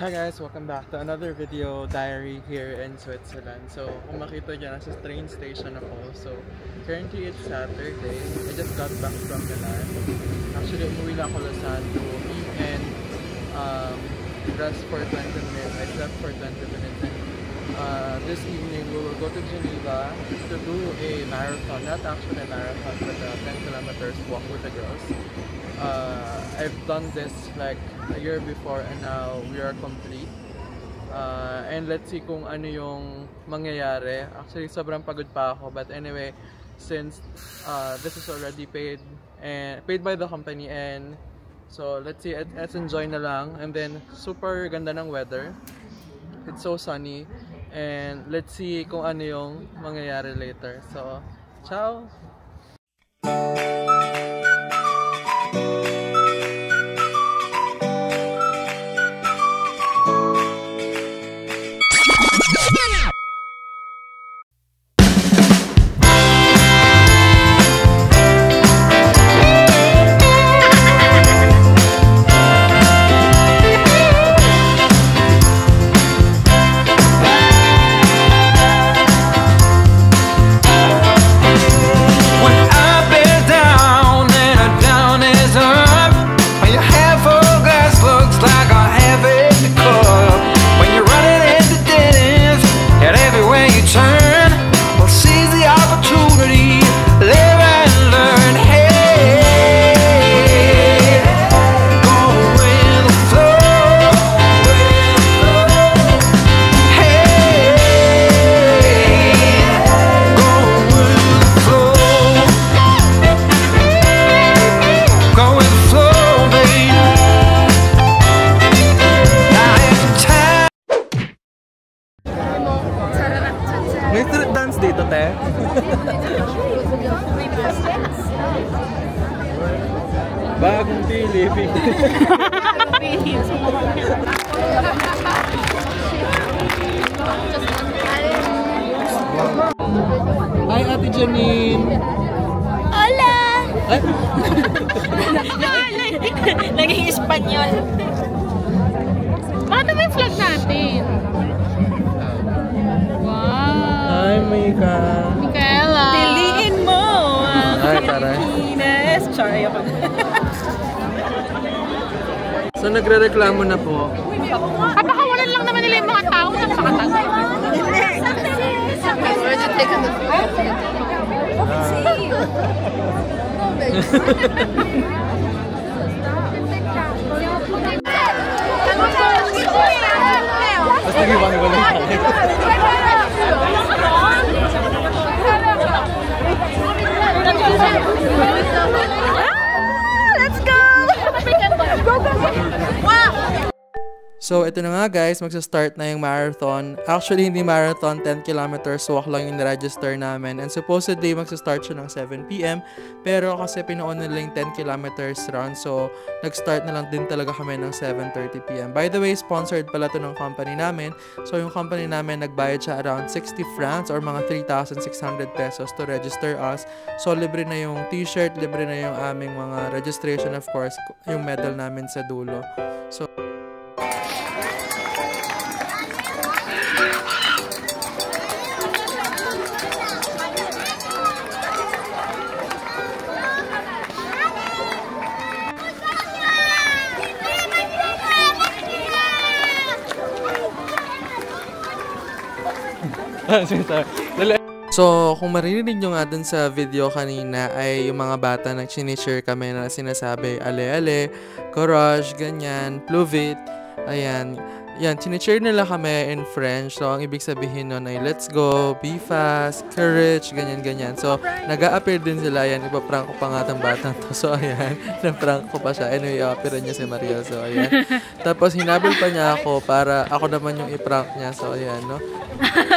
Hi guys, welcome back to another video diary here in Switzerland. So, kung makita dyan, nasa train station ako. So, currently it's Saturday. I just got back from Milan. Actually, umuwi lang ako Lausanne to eat and rest for 20 minutes. I slept for 20 minutes. And this evening, we will go to Geneva to do a marathon. Not actually a marathon, but a 10 kilometers walk with the girls. I've done this like a year before and now we are complete. And let's see kung ano yung mangyayari. Actually, sobrang pagod pa ako. But anyway, since this is already paid by the company, and so let's see, let's enjoy na lang. And then, super ganda ng weather. It's so sunny. And let's see kung ano yung mangyayari later. So, ciao! May street dance dito, te? Bagong pili. Hi, Ate Janine! Hola! Ay! Naging Espanyol. Bakit naman yung flag natin? Hi, Mika! Micaela! Piliin mo ang Ay, taray. Pilipinas! Sorry ako. So, nagre-reklamo na po. Kapakawalan lang naman nila yung mga tao na pakatag. Tapos nag-ibang-ibang Let's go! Go, go, go! Wow! So, ito na nga guys, magsa-start na yung marathon. Actually, hindi marathon, 10 kilometers, walk lang yung na-register namin. And supposedly, magsa-start siya ng 7 PM. Pero kasi pinuon nila yung 10 kilometers run, so nag-start na lang din talaga kami ng 7:30 PM. By the way, sponsored pala to ng company namin. So, yung company namin, nagbayad siya around 60 francs or mga 3,600 pesos to register us. So, libre na yung t-shirt, libre na yung aming mga registration, of course, yung medal namin sa dulo. So, so, kung maririnig nyo nga dun sa video kanina ay yung mga bata nag-share kami na sinasabi ale-ale, courage, ganyan, pluvit, ayan. Yan, share nila kami in French. So, ang ibig sabihin nun ay let's go, be fast, courage, ganyan-ganyan. So, nag-a-appear din sila. Ayan, ipaprank ko pa nga itong batang to. So, ayan, na-prank ko pa siya. Anyway, i-appear niya si Mariel. So, ayan. Tapos, hinabol pa niya ako para ako naman yung i-prank niya. So, ayan, no?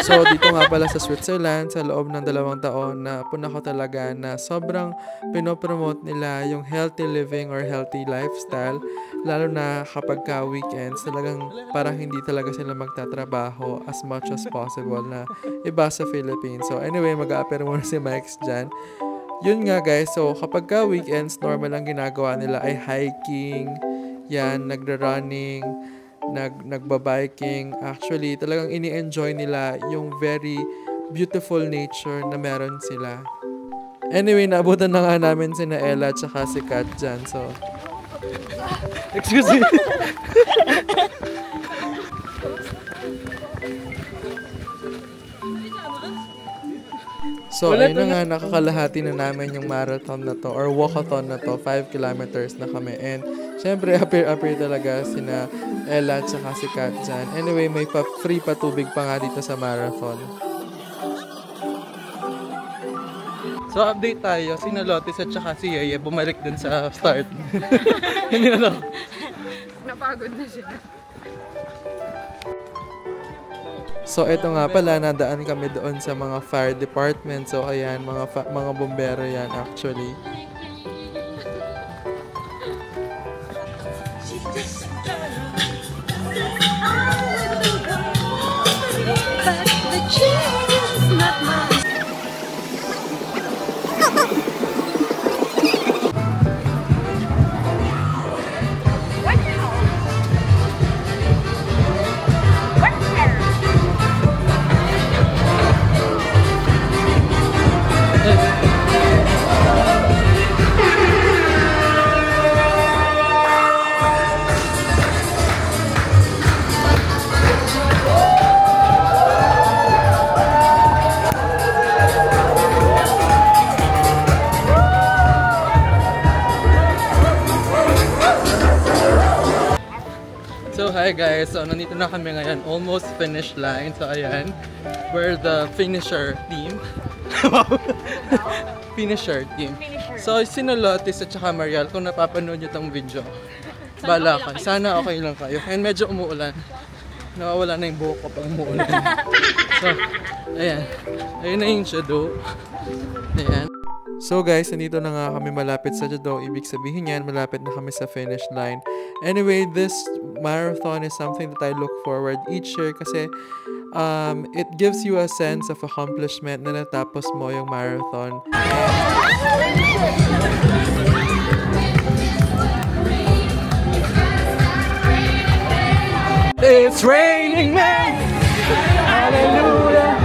So, dito nga pala sa Switzerland, sa loob ng 2 taon, na puna ko talaga na sobrang pinopromote nila yung healthy living or healthy lifestyle. Lalo na kapag ka weekends, talagang parang hindi talaga sila magtatrabaho as much as possible na iba sa Philippines. So, anyway, mag-a-appear muna si Mike dyan. Yun nga guys, so kapag ka weekends, normal ang ginagawa nila ay hiking, yan, nagra-running, nagbabiking. Actually, talagang ini-enjoy nila yung very beautiful nature na meron sila. Anyway, naabutan na nga namin sina Ella at saka si Kat dyan. So, excuse me. So, ayun na nga, nakakalahati na namin yung marathon na to or walkathon na to. 5 kilometers na kami. And, syempre, appear talaga sina Ella at saka si Kat dyan. Anyway, may free patubig pa nga dito sa marathon. So, update tayo. Sina Lotis at saka si Yeye bumalik dun sa start. Hindi na lang. Napagod na siya. So, ito nga pala, nadaan kami doon sa mga fire department. So, ayan, mga bombero yan actually. So hi guys, so nandito na kami ngayon, almost finish line. So ayan, we're the finisher team. Finisher team. So sino Lotis at saka Mariel, kung napapanood nyo tong video, bala kayo. Sana okay lang kayo. And medyo umuulan. Nawawala na yung buhok ko pag umuulan. So, ayan. Ayun na yung shadow. Ayan. So guys, nandito na nga kami malapit sa Jado. Ibig sabihin yan, malapit na kami sa finish line. Anyway, this marathon is something that I look forward each year kasi it gives you a sense of accomplishment na natapos mo yung marathon. It's raining men! Hallelujah!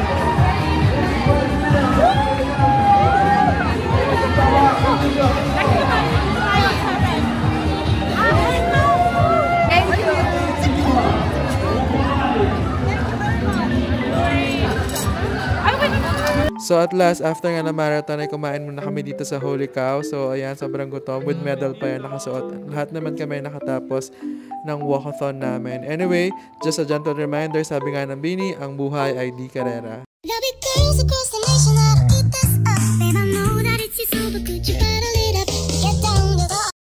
So at last, after nga na marathon ay kumain muna kami dito sa Holy Cow. So ayan, sobrang gutom. With medal pa yan nakasuot. Lahat naman kami nakatapos ng walkathon namin. Anyway, just a gentle reminder, sabi nga ng Bini, ang buhay ay di karera.